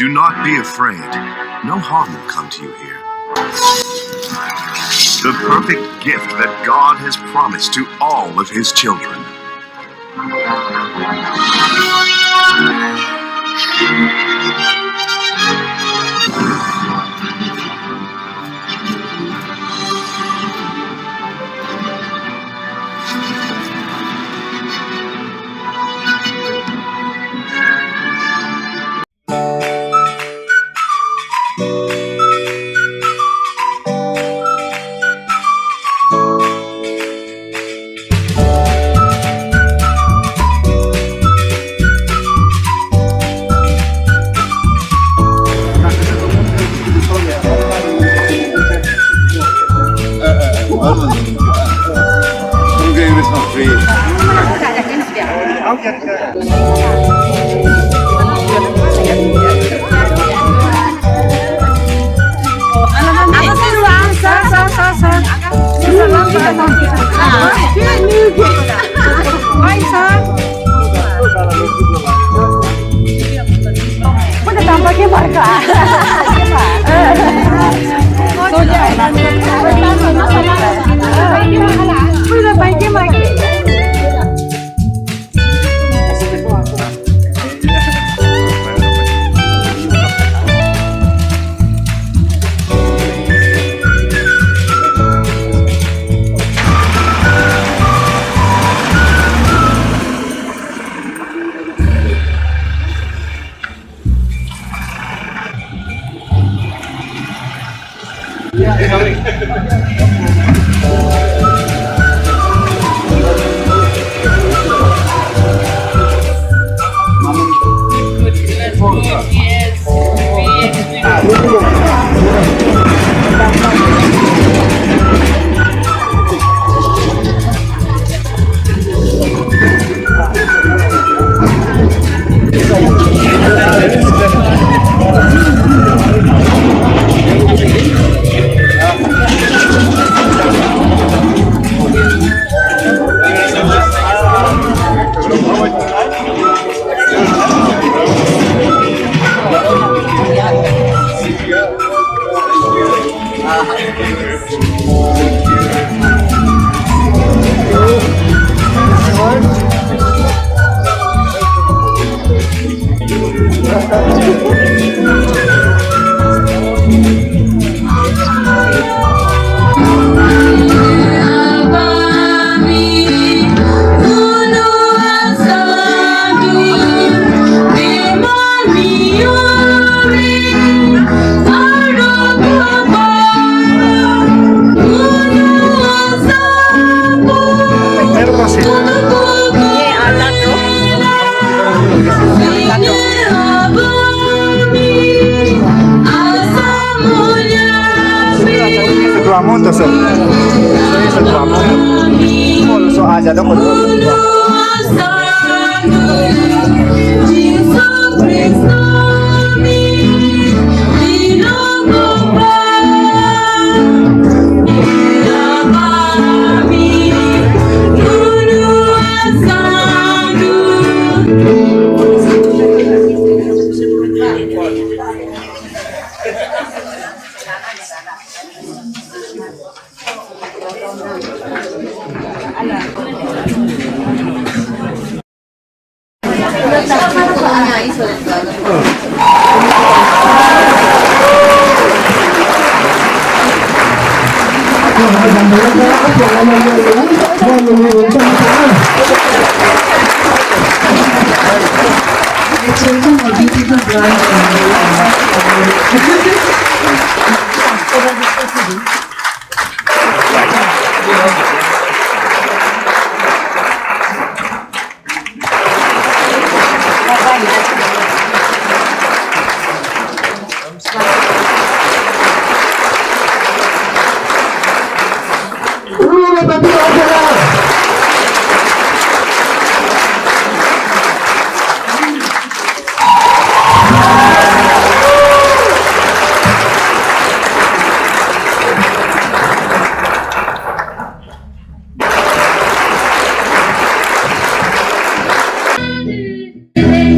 Do not be afraid. No harm will come to you here. The perfect gift that God has promised to all of his children.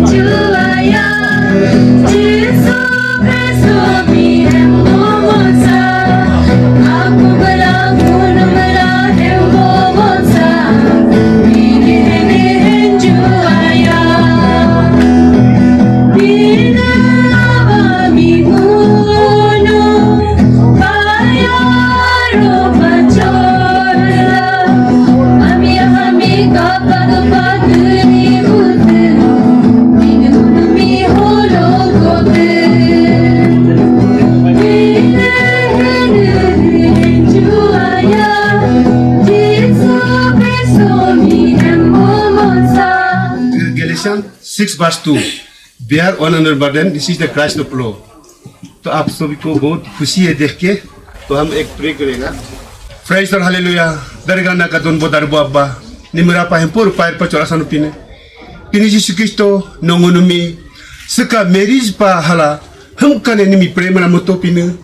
To Galatians 6 verse 2. Bear one another burden. This is the Christ of law. तो आप सभी को बहुत खुशी है देख के. तो हम एक प्रे करेगा. Praise the Hallelujah. Dargana ka don bo darbo abba. Nimura pa hempur pa pachora sanupine. Pini Jesus Cristo nongonumi. Seka marriage pa hala. Hum kane nimi prema na motopine.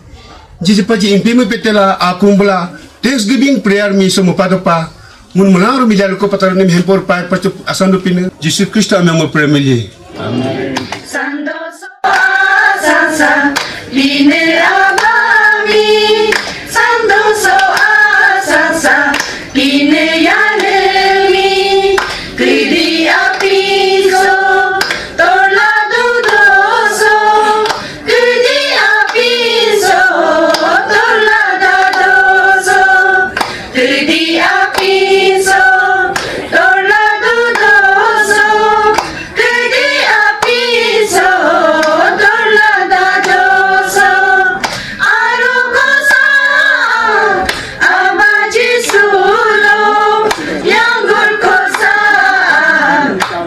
Jesus pa ji impeme petela akumbla. Thanksgiving prayer mi somo padopa. Mun munaru mi jalu ko pataro nim hempur pa pacho asanupine. Jesus Cristo amemo premeli. Amen. Sandoso asasa bine abami. Sandoso asasa bine yanemi. Kridi apiso torla dudoso. Kridi apiso torla dadoso. Kridi apiso torla dudoso. Kridi apiso torla dadoso. Arukosa abaji sulo yangur kosa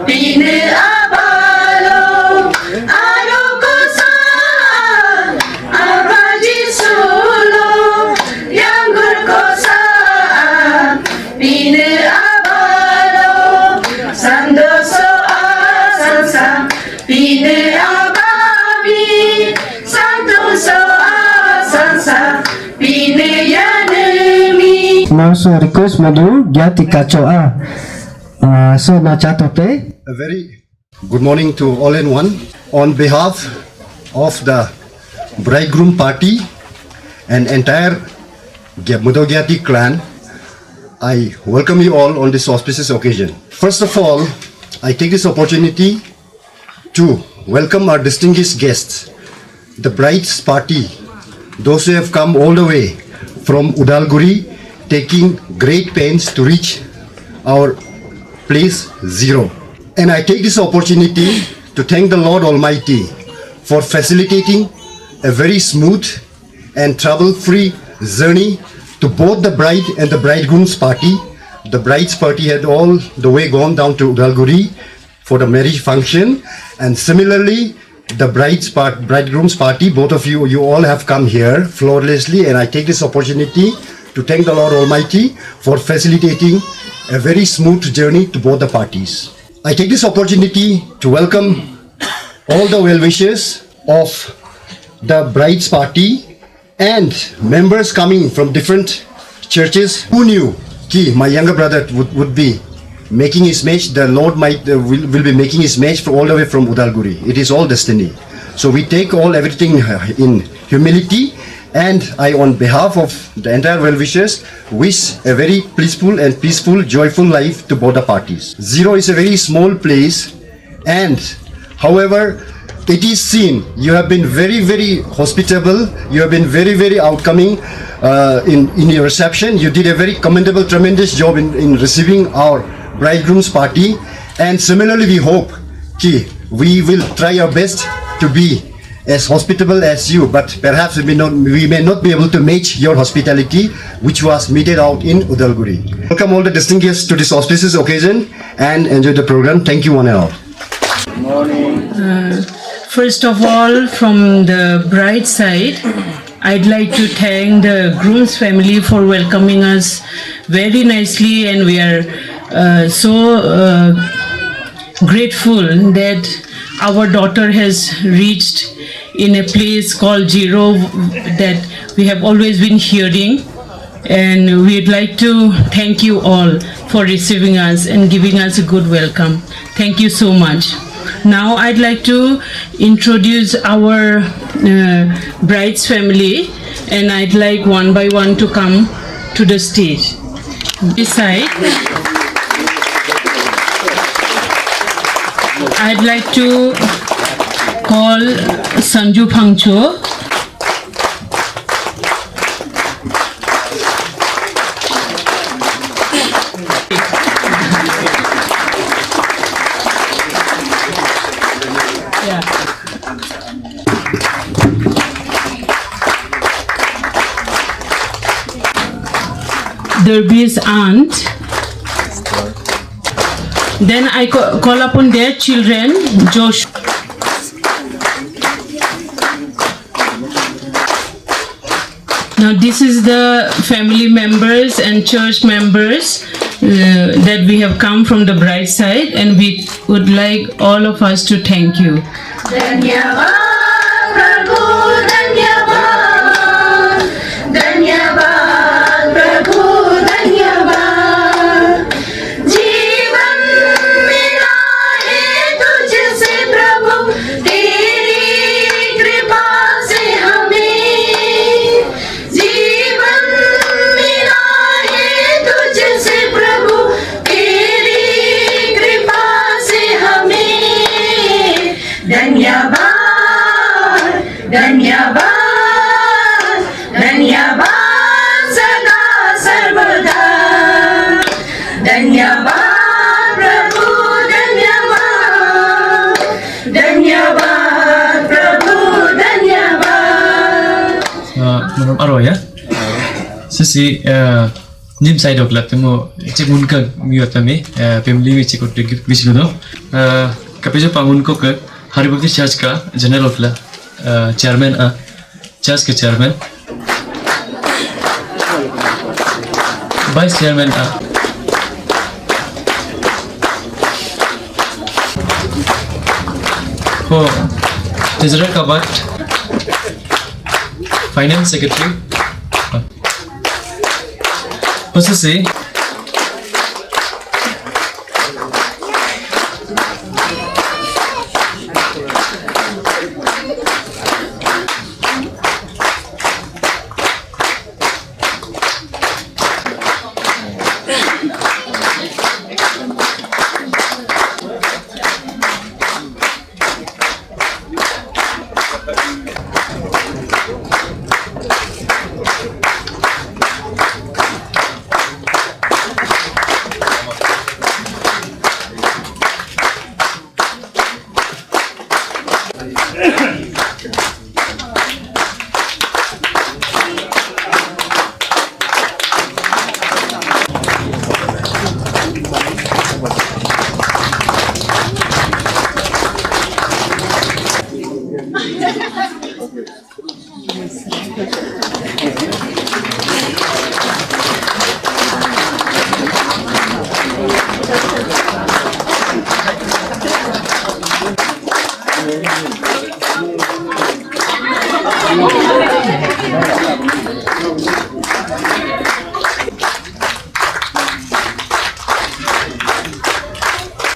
bine abalo. Arukosa abaji sulo yangur kosa bine abalo. Sandoso asasa bine ababi. Sandoso asasa bine yanemi. Now, so request Madu Gyati Kachoa. So na chatote. A very good morning to all and one. On behalf of the bridegroom party and entire Gyati clan, I welcome you all on this auspicious occasion. First of all, I take this opportunity to welcome our distinguished guests, the bride's party, those who have come all the way from Udalguri, taking great pains to reach our place Ziro. And I take this opportunity to thank the Lord Almighty for facilitating a very smooth and trouble-free journey to both the bride and the bridegroom's party. The bride's party had all the way gone down to Udalguri for the marriage function, and similarly the bridegroom's party, both of you all have come here flawlessly, and I take this opportunity to thank the Lord Almighty for facilitating a very smooth journey to both the parties. I take this opportunity to welcome all the well-wishers of the bride's party and members coming from different churches. Who knew ki my younger brother would be making his match, the Lord will be making his match all the way from Udalguri. It is all destiny. So we take everything in humility, and I, on behalf of the entire well-wishers, wish a very peaceful and peaceful, joyful life to both the parties. Ziro is a very small place, and however, it is seen you have been very, very hospitable. You have been very, very outcoming in your reception. You did a very commendable, tremendous job in receiving our bridegroom's party, and similarly we hope we will try our best to be as hospitable as you, but perhaps we may not be able to match your hospitality which was meted out in Udalguri. Welcome all the distinguished guests to this auspicious occasion and enjoy the program. Thank you one and all. Good morning. First of all, from the bride side, I'd like to thank the groom's family for welcoming us very nicely, and we are so grateful that our daughter has reached in a place called Ziro that we have always been hearing, and we'd like to thank you all for receiving us and giving us a good welcome. Thank you so much. Now I'd like to introduce our bride's family, and I'd like one by one to come to the stage. This side, I'd like to call Sanju Phangcho. Dwrbi's aunt, Then I call upon their children, Josh. Now this is the family members and church members that we have come from the bride side, and we would like all of us to thank you. धन्यवाद प्रभु धन्यवाद धन्यवाद प्रभु धन्यवाद जीवन मिला है तुझसे प्रभु तेरी कृपा से हमें जीवन मिला है तुझसे प्रभु तेरी कृपा से हमें धन्यवाद धन्यवाद धन्यवाद सदा सर्वदा धन्यवाद प्रभु धन्यवाद धन्यवाद प्रभु धन्यवाद Menurut arwah ya, sesi nim saya doklat temu cek unka miot kami family में cek उठे किसी को तो कभी जो पांगुन को कर हरिभक्ति चर्च का जनरल होटला चेयरमैन चर्च के चेयरमैन वाइस चेयरमैन हो ट्रेजरर का बात फाइनेंस सेक्रेटरी उससे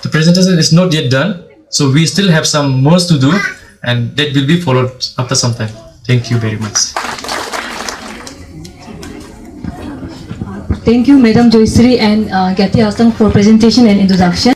The presentation is not yet done, so we still have some more to do, and that will be followed after some time. Thank you very much. Thank you, Madam Joycery and Gyati Hassang for presentation and introduction.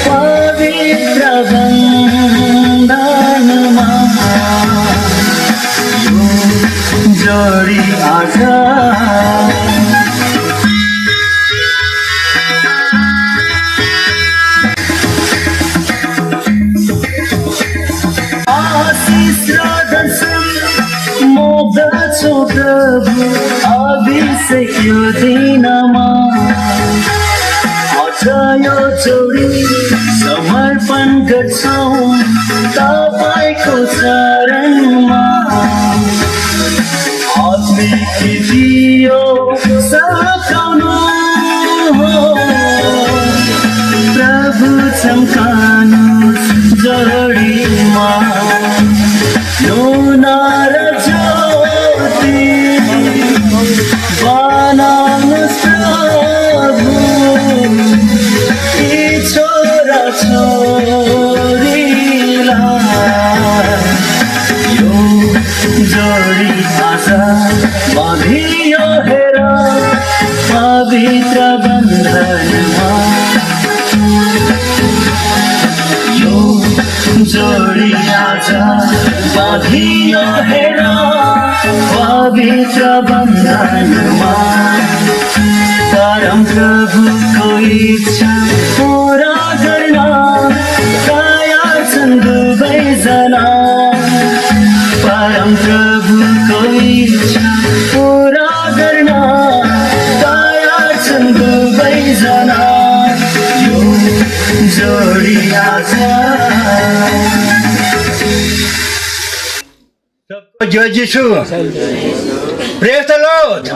पवित्र बंधनमा जोडी आजा आशीष र दर्शन मोग्दछु प्रभु अभिषेक यो दिनमा आज यो जोडी समर्पण गर्छौँ तपाईको चरणमा आत्मिक दियो सकाउनु प्रभु चम्कानु जोडीमा नुना र ज्योति बनाउनुहोस् प्रभु यी छोरा छोरीलाई यो जोडी आज बाँधियो हेर पवित्र बन्धनमा यो जोडी आज बाँधियो हेर पवित्र बन्धनमा परम प्रभुको इच्छा पुरा गर्न तयार छन् दुवैजना परम प्रभुको इच्छा पुरा गर्न तयार छन् दुवैजना यो जोडी आज जय जिसु Praise the Lord.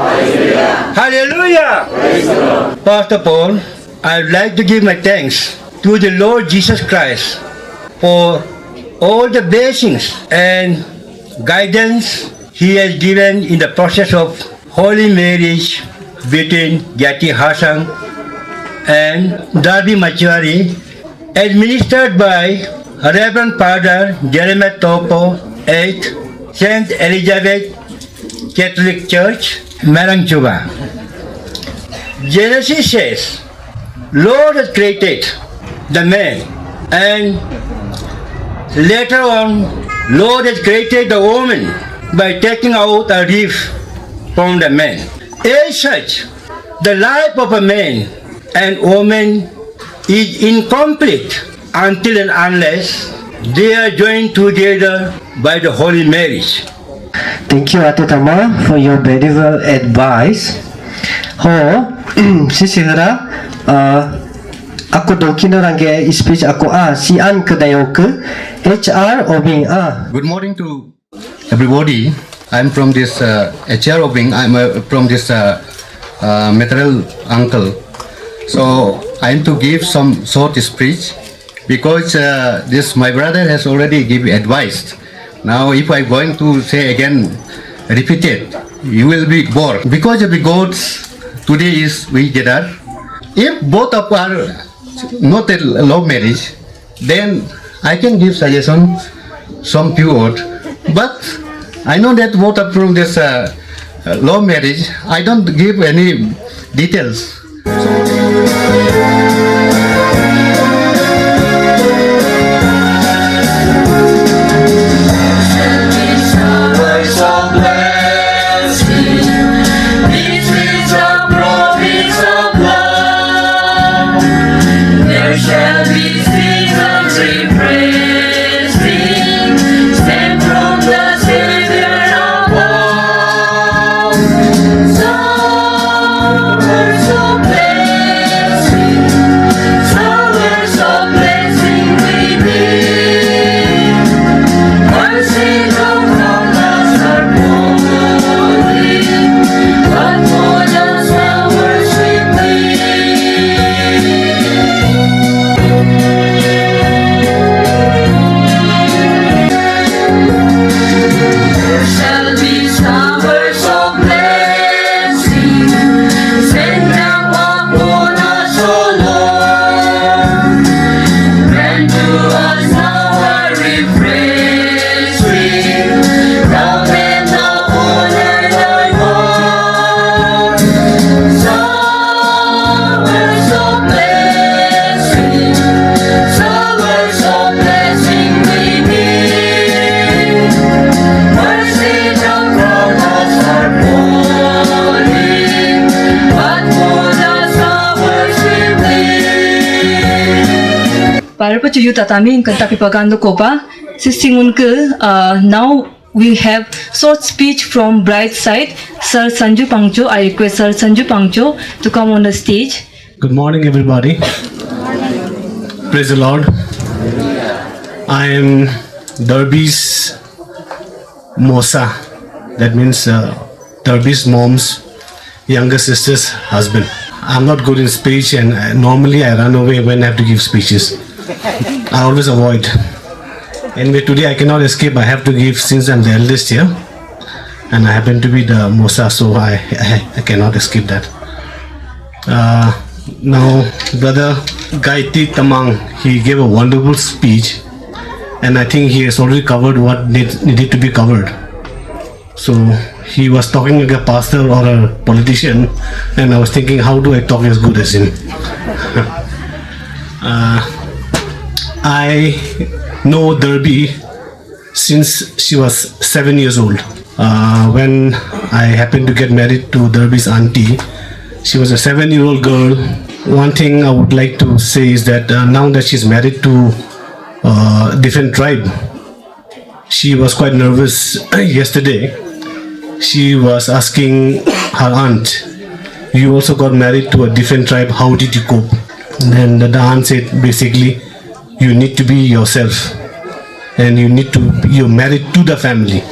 Hallelujah. First of all, I would like to give my thanks to the Lord Jesus Christ for all the blessings and guidance He has given in the process of holy marriage between Gyati Hassang and Dwrbi Mochahari, administered by Reverend Father Jeremiah Topo, 8th Saint Elizabeth Catholic Church, Marangchuba. Genesis says, Lord has created the man, and later on, Lord has created the woman by taking out a rib from the man. As such, the life of a man and woman is incomplete until and unless they are joined together by the holy marriage. Thank you Ate Tama for your valuable advice. Sisihara ako donkino range speech ako si an kedayo ke HR obing Good morning to everybody. I'm from this HR Obing. I'm from this maternal uncle. So I'm to give some short speech because this my brother has already given advice. Now if I'm going to say again, repeat it, you will be bored. Because of the gods, today is we gather. If both of are not a love marriage, then I can give suggestion, some few words. But I know that both are from this love marriage. I don't give any details. pacu yu tatami in kanta pipagando kopa. Sisingun ke now we have short speech from bride side. Sir Sanju Pangcho, I request Sir Sanju Pangcho to come on the stage. Good morning, everybody. Praise the Lord. I am Dwrbi's Mosa. That means Dwrbi's mom's younger sister's husband. I'm not good in speech, and normally I run away when I have to give speeches. I always avoid. Anyway, today I cannot escape. I have to give since I'm the eldest here, and I happen to be the Mosa, so I cannot escape that. Now, Brother Gyati Tamang, he gave a wonderful speech, and I think he has already covered what needed to be covered. So he was talking like a pastor or a politician, and I was thinking, how do I talk as good as him? I know Dwrbi since she was 7 years old. When I happened to get married to Dwrbi's auntie, she was a 7-year-old girl. One thing I would like to say is that now that she's married to a different tribe, she was quite nervous yesterday. She was asking her aunt, "You also got married to a different tribe, how did you cope?" And then the aunt said basically, you need to be yourself, and you're married to the family.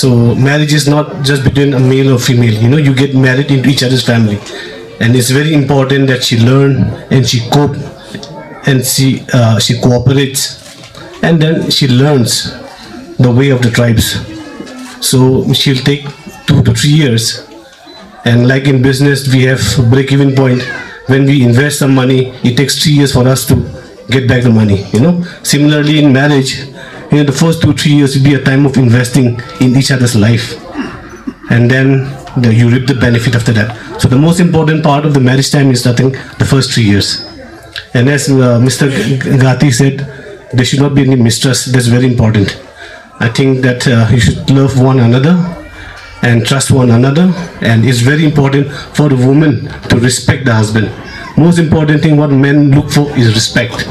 So marriage is not just between a male or female, you get married into each other's family. And it's very important that she learn and she cope and she cooperates, and then she learns the way of the tribes. So she'll take 2 to 3 years, and like in business we have a break-even point. When we invest some money, it takes 3 years for us to get back the money. Similarly in marriage, the first 2-3 years will be a time of investing in each other's life, and then you reap the benefit after that. So the most important part of the marriage time is, I think, the first 3 years. And as Mr. Gyati said, there should not be any mistrust. That's very important. I think that you should love one another and trust one another, and it's very important for the woman to respect the husband. Most important thing what men look for is respect,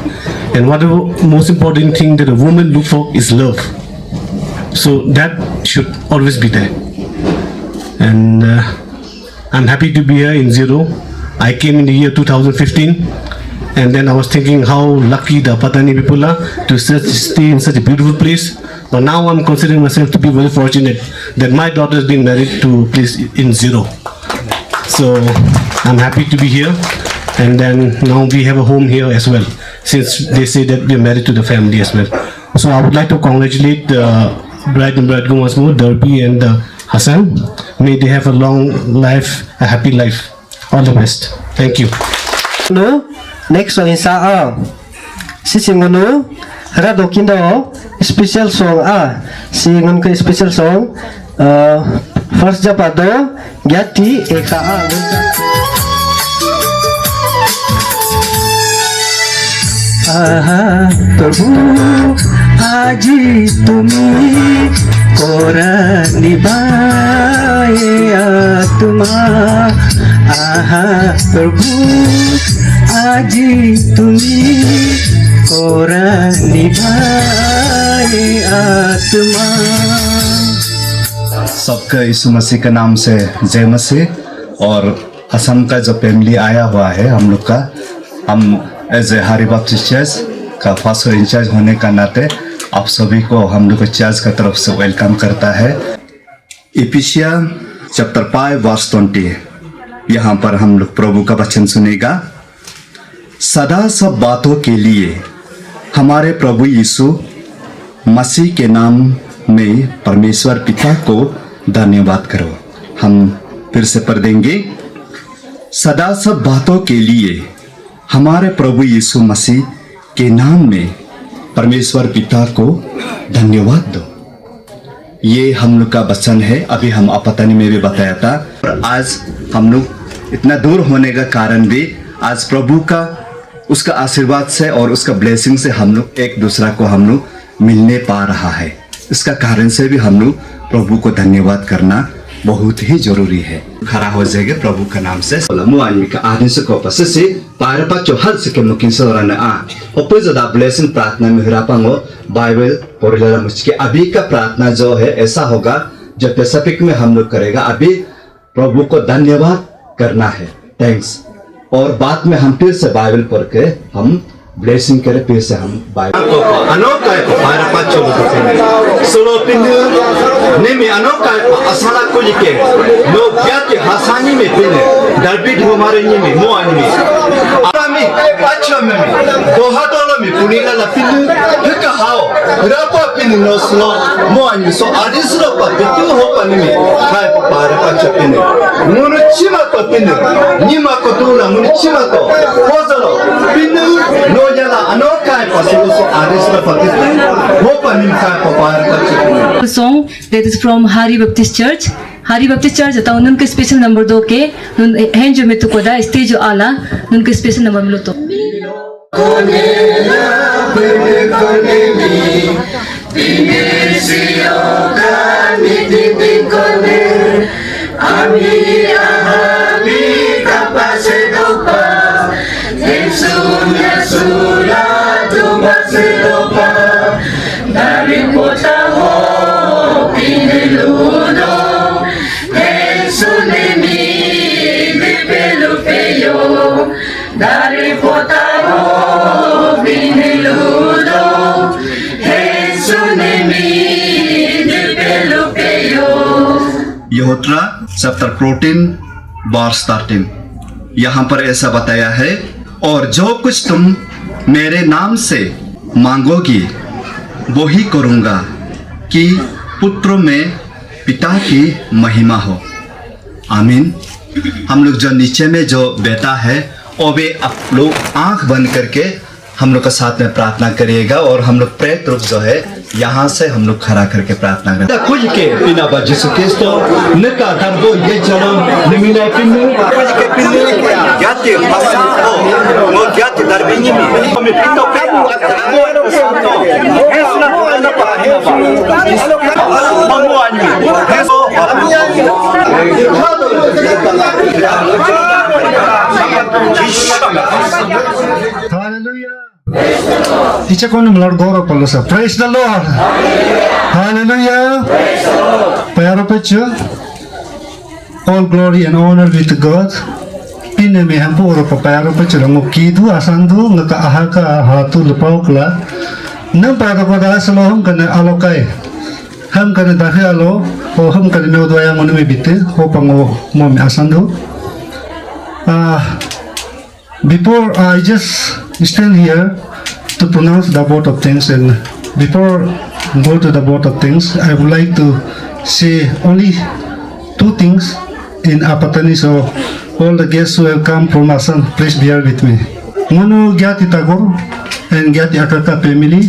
and what the most important thing that a woman look for is love. So that should always be there. And I'm happy to be here in Ziro. I came in the year 2015, and then I was thinking how lucky the Patani people are to stay in such a beautiful place. But now I'm considering myself to be very fortunate that my daughter has been married to a place in Ziro. So I'm happy to be here, and then now we have a home here as well, since they say that we are married to the family as well. So I would like to congratulate the bride and bridegroom once more, Dwrbi and Hassang. May they have a long life, a happy life. All the best. Thank you. No, next one is Sisingono, Radokindo, special song Singon ke special song first Japado, Gyati, Eka प्रभु आजी तुम्ही कोरा निभाए आत्मा प्रभु आजी तुम्ही कोरा निभाए आत्मा। सबका यीशु मसीह के नाम से जय मसीह। और असम का जो फैमिली आया हुआ है हम लोग का, हम एज ए हारी बैप्टिस्ट चर्च का फास्टर इंचार्ज होने का नाते आप सभी को हम लोग चर्च का तरफ से वेलकम करता है। इफिसिया चैप्टर 5 वर्स 20, यहाँ पर हम लोग प्रभु का वचन सुनेगा। सदा सब बातों के लिए हमारे प्रभु यीशु मसीह के नाम में परमेश्वर पिता को धन्यवाद करो। हम फिर से पढ़ देंगे। सदा सब बातों के लिए हमारे प्रभु यीशु मसीह के नाम में परमेश्वर पिता को धन्यवाद दो। ये हम लोग का वचन है। अभी हम आपतनी में भी बताया था। और आज हम लोग इतना दूर होने का कारण भी आज प्रभु का उसका आशीर्वाद से और उसका ब्लेसिंग से हम लोग एक दूसरा को हम लोग मिलने पा रहा है। इसका कारण से भी हम लोग प्रभु को धन्यवाद करना बहुत ही जरूरी है। खड़ा हो जाएगा प्रभु का नाम से। मुआनी का आदि से को पस से पारपा चौहल से के मुकिन सोरन आ ऊपर ज़्यादा ब्लेसिंग प्रार्थना में हिरापांगो बाइबल पढ़ने मुझके अभी का प्रार्थना जो है ऐसा होगा जो पैसिफिक में हम लोग करेगा। अभी प्रभु को धन्यवाद करना है, थैंक्स, और बाद में हम फिर से बाइबल पढ़ के हम ब्लेसिंग करें, फिर से हम बाइबल अनोखा है पारपा चौहल सोलो पिंडे नेमी अनोखा असला को लिखे लोग ज्ञाति हसांगी में पिने डर्बी हमारे में मुआनी में आरामी अच्छा में दोहा डॉलर में पुनीला लपिने फिर हाओ रापा पिने नो स्लो मुआनी सो आदिस रापा बितु हो पानी में खाए पारे पाचा पिने मुनु चिमा तो पिने निमा को दूला मुनु चिमा तो पोजलो पिने नो जला अनोखा है पसलो सो आदिस रापा बितु हो पानी में खाए पारे पाचा पिने। Song that is from Hari Baptist Church. Hari Baptist Church atau nun ke special number 2 ke nun hen jo metu koda stage jo ala nun ke special number milo to यहोत्रा चैप्टर 14 वर्स 13 यहाँ पर ऐसा बताया है, और जो कुछ तुम मेरे नाम से मांगोगी वो ही करूँगा कि पुत्रों में पिता की महिमा हो। आमीन। हम लोग जो नीचे में जो बेटा है और वे आप लोग आंख बंद करके हम लोग के साथ में प्रार्थना करिएगा, और हम लोग प्रेत रूप जो है यहाँ से हम लोग खड़ा करके प्रार्थना करें। कुछ के बिना बजिसु केस्तो नका दरबो ये जन्म निमिला पिन्नु कुछ के पिन्नु ज्ञाति हसांग हो वो ज्ञाति दरबी निमि हमें पिन्नो पे वो सातो ऐसा ना पाहे ममो आनी ऐसो Hallelujah. Icha kono Lord Goro Palosa. Praise the Lord. Hallelujah. Payaro pecho. All glory and honor be to God. Pine me hampo oro payaro pecho ngo kidu asandu ngaka ahaka hatu lepokla. Nam payaro pada salo hum kana alokai. Hum kana dahe alo o hum kana no doya ngonu me bite ho pango mom asandu. Before I just stand here to pronounce the vote of thanks, and before go to the vote of thanks, I would like to say only two things in Apatani. So all the guests who have come from Hassang, please bear with me. Mono Gyati Tagor and Gyati Akaka family,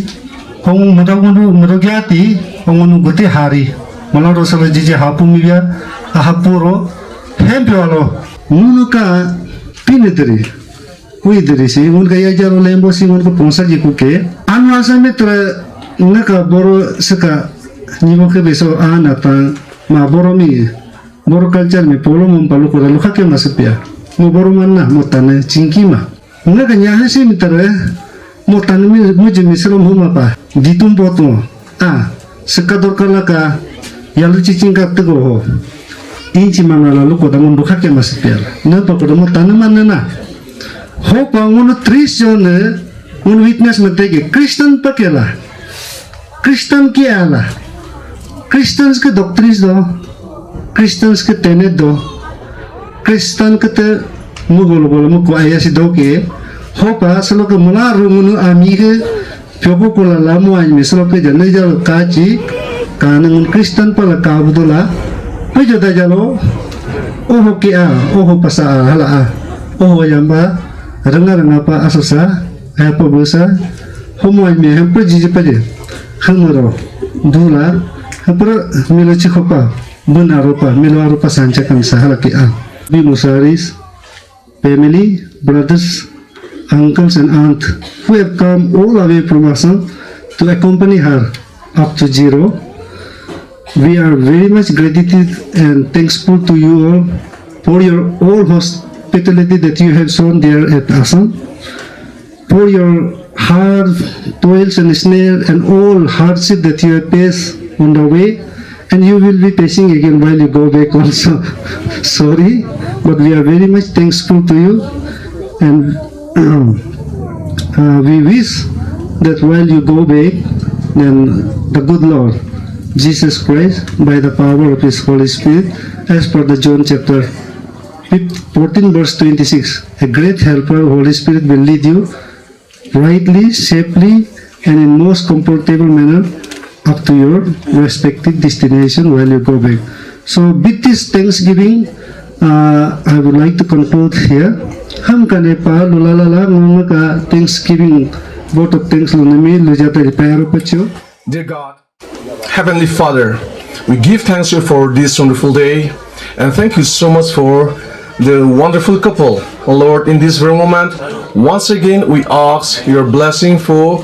Hong Mudo Gyati, Hong Guti Hari, Monoro Sala Jiji Hapumia, Ahapuro, Hempiolo, Munuka Pinitri. Wih dari sih, mun kaya jaro lembo sih mun keponsa jiku ke. Anu asa metra naka boro seka nyibo ke beso anata ma boro mi boro culture mi polo mampalu kura luka ke masupia. Mo boro mana mo tane cingki ma. Naka nyaha sih metra mo tane mi muje misro huma pa. Ditum poto. Seka dorkala ka yalu cicingka tego ho. Inci mana lalu kota mo luka ke masupia. Napa kota mo tane mana na. Ho pangono tris jone un witness matege Kristen pakela Kristen kiala Christians ke doctrines do Christians ke tenet do Kristen ke te mugolo muko ayasi do ke ho pa salo ke mula rumunu ami ke pyopo kola lamu anime salo ke jane jalo kachi kanang Kristen pala kabudola pejo da jalo oho kia oho pasa hala oho yamba rengar ngapa asasa apa bosa homo me hampa jiji paje khamaro dula hapra milochi khopa bunaropa milaropa sancha kam sahala ki be Mochaharis family, brothers, uncles and aunt who have come all the way from Hassang to accompany her up to Ziro. We are very much gratitude and thankful to you all for your all hospitality that you have shown there at Hassang, for your hard toils and snare and all hardship that you have faced on the way, and you will be facing again while you go back also. Sorry, but we are very much thankful to you, and we wish that while you go back, then the good Lord Jesus Christ, by the power of His Holy Spirit, as per the John chapter 14 verse 26, a great helper, Holy Spirit, will lead you rightly, safely, and in most comfortable manner up to your respective destination while you go back. So with this Thanksgiving, I would like to conclude here. Ham ka nepa lulalala ngonga ka Thanksgiving vote of thanks lunami lujata repair pacho. Dear God, Heavenly Father, we give thanks to you for this wonderful day, and thank you so much for the wonderful couple. Lord, in this very moment, once again we ask your blessing for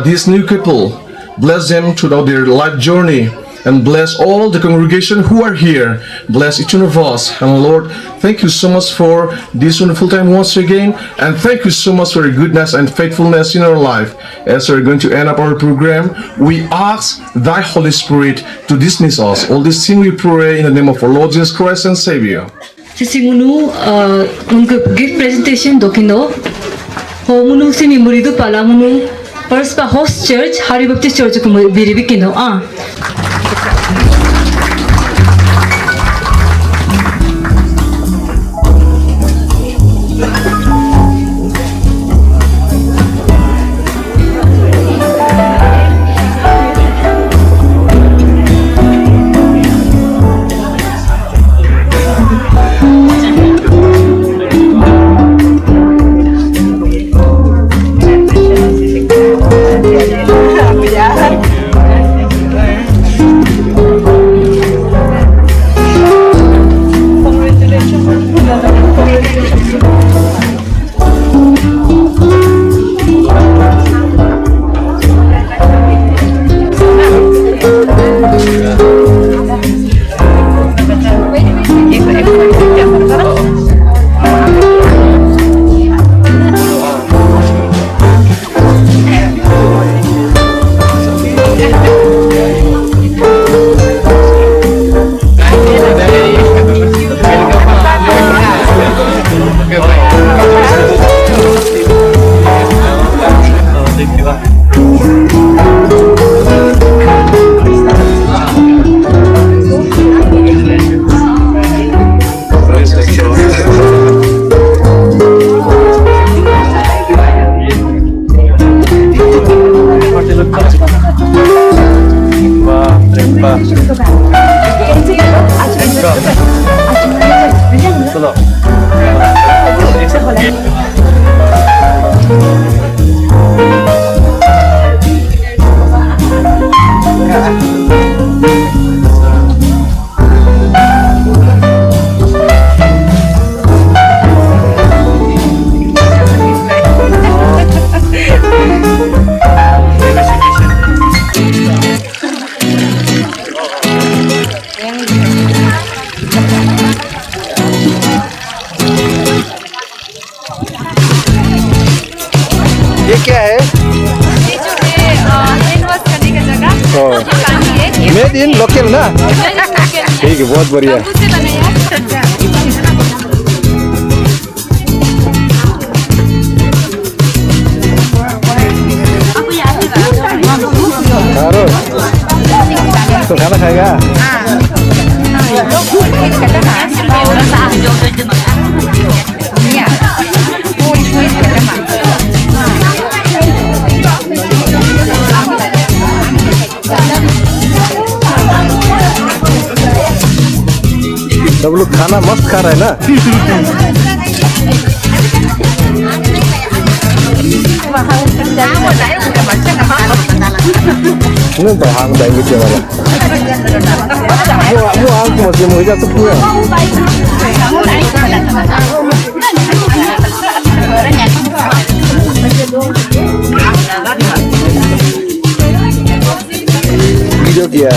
this new couple. Bless them throughout their life journey, and bless all the congregation who are here. Bless each one of us. And Lord, thank you so much for this wonderful time once again, and thank you so much for your goodness and faithfulness in our life. As we're going to end up our program, we ask thy Holy Spirit to dismiss us. All these things we pray in the name of our Lord Jesus Christ and Savior. Sisingunu unko gift presentation dokindo homunu simi muridu palamunu Perspa Host Church Hari Baptist Church ko biribikino made in local ना ठीक है बहुत बढ़िया तो खाना खाएगा सब लोग खाना मस्त खा रहे हैं ना नहीं bahang banget ya malah mau aku masih mau jatuh punya video kia